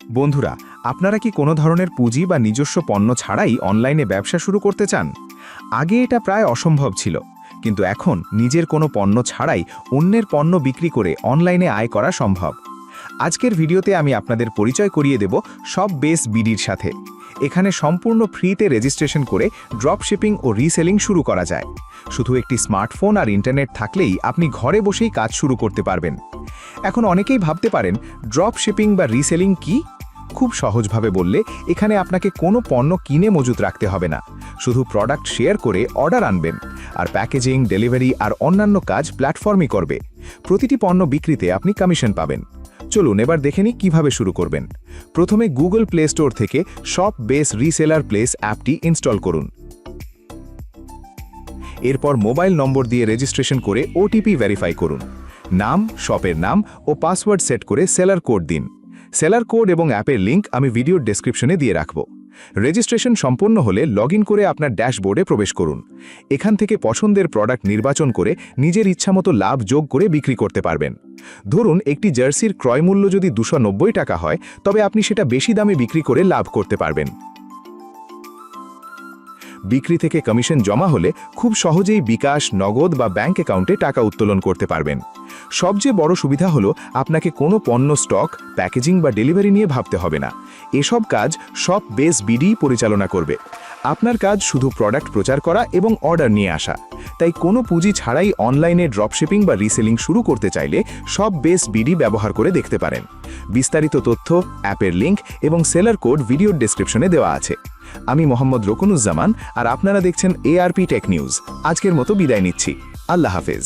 বন্ধুরা, আপনারা কি কোনো ধরনের পুঁজি বা নিজস্ব পণ্য ছাড়াই অনলাইনে ব্যবসা শুরু করতে চান? আগে এটা প্রায় অসম্ভব ছিল, কিন্তু এখন নিজের কোনো পণ্য ছাড়াই অন্যের পণ্য বিক্রি করে অনলাইনে আয় করা সম্ভব। আজকের ভিডিওতে আমি আপনাদের পরিচয় করিয়ে দেব সব বেস বিডির সাথে। এখানে সম্পূর্ণ ফ্রিতে রেজিস্ট্রেশন করে ড্রপ শিপিং ও রিসেলিং শুরু করা যায়। শুধু একটি স্মার্টফোন আর ইন্টারনেট থাকলেই আপনি ঘরে বসেই কাজ শুরু করতে পারবেন। এখন অনেকেই ভাবতে পারেন, ড্রপ শিপিং বা রিসেলিং কি? খুব সহজভাবে বললে, এখানে আপনাকে কোনো পণ্য কিনে মজুত রাখতে হবে না। শুধু প্রোডাক্ট শেয়ার করে অর্ডার আনবেন, আর প্যাকেজিং, ডেলিভারি আর অন্যান্য কাজ প্ল্যাটফর্মই করবে। প্রতিটি পণ্য বিক্রিতে আপনি কমিশন পাবেন। চলুন এবার দেখে নিই কীভাবে শুরু করবেন। প্রথমে গুগল প্লে স্টোর থেকে শপ বেস রিসেলার প্লেস অ্যাপটি ইনস্টল করুন। এরপর মোবাইল নম্বর দিয়ে রেজিস্ট্রেশন করে ওটিপি ভেরিফাই করুন। নাম, শপের নাম ও পাসওয়ার্ড সেট করে সেলার কোড দিন। সেলার কোড এবং অ্যাপের লিঙ্ক আমি ভিডিওর ডেসক্রিপশনে দিয়ে রাখব। রেজিস্ট্রেশন সম্পন্ন হলে লগইন করে আপনার ড্যাশবোর্ডে প্রবেশ করুন। এখান থেকে পছন্দের প্রোডাক্ট নির্বাচন করে নিজের ইচ্ছামতো লাভ যোগ করে বিক্রি করতে পারবেন। ধরুন একটি জার্সির ক্রয়মূল্য যদি 290 টাকা হয়, তবে আপনি সেটা বেশি দামে বিক্রি করে লাভ করতে পারবেন। বিক্রি থেকে কমিশন জমা হলে খুব সহজেই বিকাশ, নগদ বা ব্যাংক অ্যাকাউন্টে টাকা উত্তোলন করতে পারবেন। সবচেয়ে বড় সুবিধা হলো আপনাকে কোনো পণ্য স্টক, প্যাকেজিং বা ডেলিভারি নিয়ে ভাবতে হবে না। এসব কাজ সব বেস বিডি পরিচালনা করবে। আপনার কাজ শুধু প্রোডাক্ট প্রচার করা এবং অর্ডার নিয়ে আসা। তাই কোনো পুঁজি ছাড়াই অনলাইনে ড্রপশিপিং বা রিসেলিং শুরু করতে চাইলে সব বেস বিডি ব্যবহার করে দেখতে পারেন। বিস্তারিত তথ্য, অ্যাপের লিঙ্ক এবং সেলার কোড ভিডিওর ডেসক্রিপশনে দেওয়া আছে। আমি মোহাম্মদ রকুনুজ্জামান, আর আপনারা দেখছেন ARP টেক নিউজ। আজকের মতো বিদায় নিচ্ছি। আল্লাহ হাফেজ।